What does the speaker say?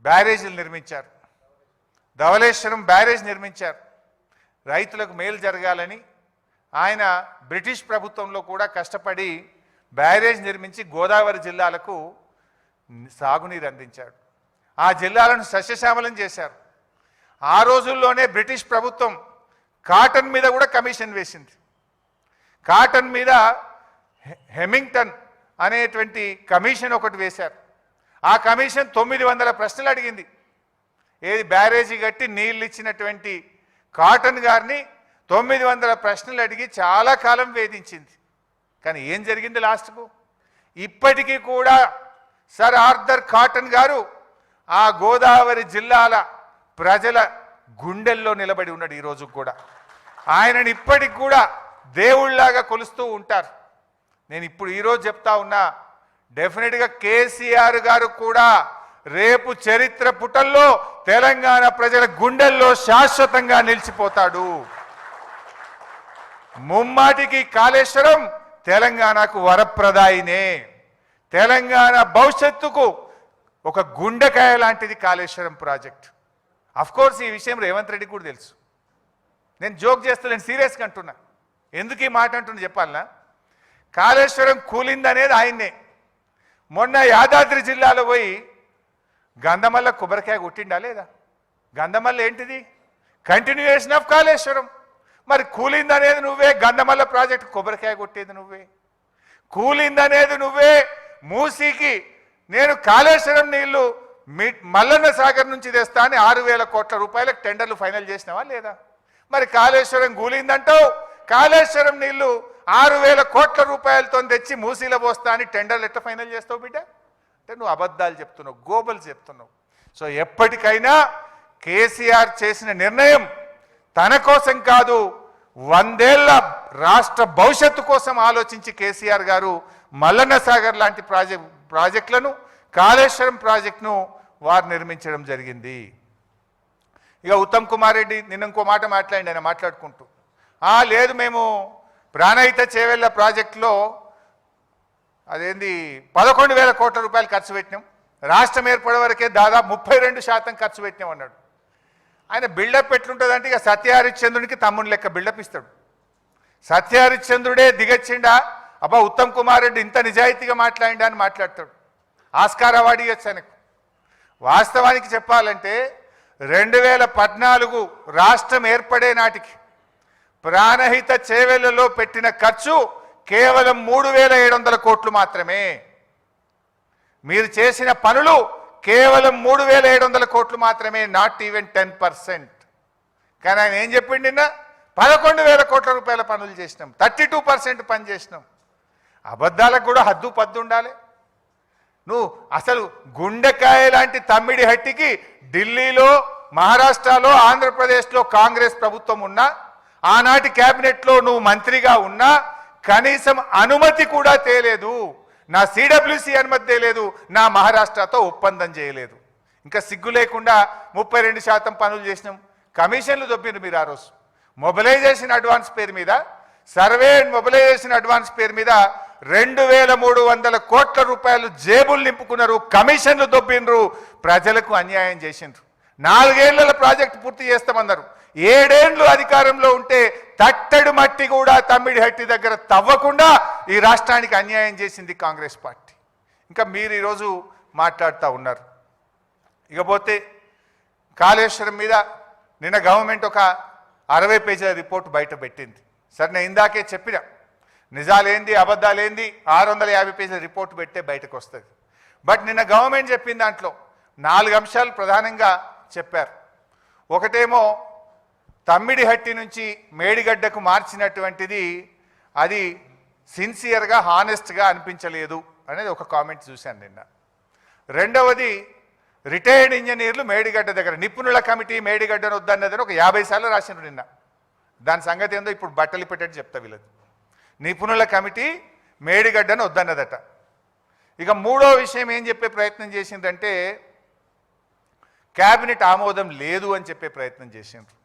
బ్యారేజీలు నిర్మించారు, ధవళేశ్వరం బ్యారేజ్ నిర్మించారు. రైతులకు మేలు జరగాలని ఆయన బ్రిటిష్ ప్రభుత్వంలో కూడా కష్టపడి బ్యారేజ్ నిర్మించి గోదావరి జిల్లాలకు సాగునీరు అందించాడు. ఆ జిల్లాలను సస్యశ్యామలం చేశారు. ఆ రోజుల్లోనే బ్రిటిష్ ప్రభుత్వం కాటన్ మీద కూడా కమిషన్ వేసింది. కాటన్ మీద హెమింగ్టన్ అనేటువంటి కమిషన్ ఒకటి వేశారు. ఆ కమిషన్ 900 ప్రశ్నలు అడిగింది. ఏది బ్యారేజీ కట్టి నీళ్ళు ఇచ్చినటువంటి కాటన్ గారిని 900 ప్రశ్నలు అడిగి చాలా కాలం వేధించింది. కానీ ఏం జరిగింది లాస్ట్కు? ఇప్పటికీ కూడా సర్ ఆర్థర్ కాటన్ గారు ఆ గోదావరి జిల్లాల ప్రజల గుండెల్లో నిలబడి ఉన్నాడు. ఈరోజు కూడా ఆయనని ఇప్పటికి కూడా దేవుళ్లాగా కొలుస్తూ ఉంటారు. నేను ఇప్పుడు ఈరోజు చెప్తా ఉన్నా, డెఫినెట్గా కేసీఆర్ గారు కూడా రేపు చరిత్ర పుటల్లో తెలంగాణ ప్రజల గుండెల్లో శాశ్వతంగా నిలిచిపోతాడు. ముమ్మాటికి కాళేశ్వరం తెలంగాణకు వరప్రదాయినే. తెలంగాణ భవిష్యత్తుకు ఒక గుండెకాయ లాంటిది కాళేశ్వరం ప్రాజెక్ట్. అఫ్కోర్స్ ఈ విషయం రేవంత్ రెడ్డి కూడా తెలుసు. నేను జోక్ చేస్తా, నేను సీరియస్గా అంటున్నా. ఎందుకు ఈ మాట అంటున్నా చెప్పాలనా? కాళేశ్వరం కూలిందనేది ఆయన్నే. మొన్న యాదాద్రి జిల్లాలో పోయి గంధమల్ల కొబ్బరికాయ కొట్టిండా లేదా? గంధమల్ల ఏంటిది? Continuation of Kaleshwaram. మరి కూలిందనేది నువ్వే, గంధమల్ల ప్రాజెక్టు కొబ్బరికాయ కొట్టేది నువ్వే. కూలిందనేది నువ్వే. మూసీకి నేను కాళేశ్వరం నీళ్లు మల్లన్న సాగర్ నుంచి తెస్తా అని 6,000 కోట్ల రూపాయలకు టెండర్లు ఫైనల్ చేసినావా లేదా? మరి కాళేశ్వరం కూలిందంటావు, కాళేశ్వరం నీళ్లు 6,000 కోట్ల రూపాయలతో తెచ్చి మూసీలో పోస్తా అని టెండర్లు ఎట్లా ఫైనల్ చేస్తావు బిడ్డ? అంటే నువ్వు అబద్ధాలు చెప్తున్నావు, గోబలు చెప్తున్నావు. సో ఎప్పటికైనా కేసీఆర్ చేసిన నిర్ణయం తన కోసం కాదు, 100 ఏళ్ల రాష్ట్ర భవిష్యత్తు కోసం ఆలోచించి కేసీఆర్ గారు మల్లన్న సాగర్ లాంటి ప్రాజెక్టులను, కాళేశ్వరం ప్రాజెక్టును వారు నిర్మించడం జరిగింది. ఇక ఉత్తమ్ కుమార్ రెడ్డి నిన్న ఇంకో మాట మాట్లాడి, ఆయన మాట్లాడుకుంటూ లేదు మేము ప్రాణహిత చేవెళ్ళ ప్రాజెక్టులో అదేంది 11,000 కోట్ల రూపాయలు ఖర్చు పెట్టినాం, రాష్ట్రం ఏర్పడే వరకే దాదాపు 32% ఖర్చు పెట్టినాం అన్నాడు. ఆయన బిల్డప్ ఎట్లుంటుందంటే ఇక సత్యహరిశ్చంద్రునికి తమ్ముని లెక్క బిల్డప్ ఇస్తాడు. సత్యహరిశ్చంద్రుడే దిగచ్చిండా, అబ్బా ఉత్తమ్ కుమార్ రెడ్డి ఇంత నిజాయితీగా మాట్లాడిండా అని మాట్లాడతాడు. ఆస్కార్ అవార్డు ఇవ్వచ్చు ఆయనకు. వాస్తవానికి చెప్పాలంటే 2014 రాష్ట్రం ఏర్పడే నాటికి ప్రాణహిత చేవెళ్లలో పెట్టిన ఖర్చు కేవలం 3,700 కోట్లు మాత్రమే. మీరు చేసిన పనులు కేవలం 3,700 కోట్లు మాత్రమే, నాట్ ఈవెన్ 10%. కానీ ఆయన ఏం చెప్పిండి నిన్న? 11,000 కోట్ల రూపాయల పనులు చేసినాం, 32% పని చేసినాం. అబద్ధాలకు కూడా హద్దు పద్దు ఉండాలి. నువ్వు అసలు గుండెకాయ లాంటి తమ్మిడి హట్టికి ఢిల్లీలో, మహారాష్ట్రలో, ఆంధ్రప్రదేశ్లో కాంగ్రెస్ ప్రభుత్వం ఉన్నా, ఆనాటి క్యాబినెట్లో నువ్వు మంత్రిగా ఉన్నా కనీసం అనుమతి కూడా తేలేదు. నా సిడబ్ల్యూసి అనుమతి తేలేదు, నా మహారాష్ట్రతో ఒప్పందం చేయలేదు. ఇంకా సిగ్గు లేకుండా 32% పనులు చేసినాం. కమిషన్లు దొబ్బిరు మీరు ఆ రోజు. మొబిలైజేషన్ అడ్వాన్స్ పేరు మీద, సర్వే అండ్ మొబిలైజేషన్ అడ్వాన్స్ పేరు మీద 2,300 కోట్ల రూపాయలు జేబులు నింపుకున్నారు, కమిషన్లు దొబ్బిండ్రు, ప్రజలకు అన్యాయం చేసిండ్రు. 4 ఏళ్ల ప్రాజెక్టు పూర్తి చేస్తామన్నారు. 7 ఏళ్ళు అధికారంలో ఉంటే తట్టడు మట్టి కూడా తమ్మిడి హట్టి దగ్గర తవ్వకుండా ఈ రాష్ట్రానికి అన్యాయం చేసింది కాంగ్రెస్ పార్టీ. ఇంకా మీరు ఈరోజు మాట్లాడుతూ ఉన్నారు. ఇకపోతే కాళేశ్వరం మీద నిన్న గవర్నమెంట్ ఒక 60 పేజీల రిపోర్ట్ బయట పెట్టింది. సరే నేను ఇందాకే చెప్పిన, నిజాలేంది అబద్ధాలేంది 650 పేజీల రిపోర్ట్ పెట్టే బయటకు వస్తుంది. బట్ నిన్న గవర్నమెంట్ చెప్పిన దాంట్లో 4 అంశాలు ప్రధానంగా చెప్పారు. ఒకటేమో తమ్మిడి హట్టి నుంచి మేడిగడ్డకు మార్చినటువంటిది అది సిన్సియర్గా, హానెస్ట్గా అనిపించలేదు అనేది ఒక కామెంట్ చూశాను నిన్న. రెండవది రిటైర్డ్ ఇంజనీర్లు మేడిగడ్డ దగ్గర నిపుణుల కమిటీ మేడిగడ్డను వద్దన్నదని ఒక 50 సార్లు రాసినారు నిన్న. దాని సంగతి ఏందో ఇప్పుడు బట్టలు పెట్టేట్టు చెప్తా వీళ్ళది. నిపుణుల కమిటీ మేడిగడ్డను వద్దన్నదట. ఇక మూడో విషయం ఏం చెప్పే ప్రయత్నం చేసిందంటే క్యాబినెట్ ఆమోదం లేదు అని చెప్పే ప్రయత్నం చేసిండ్రు.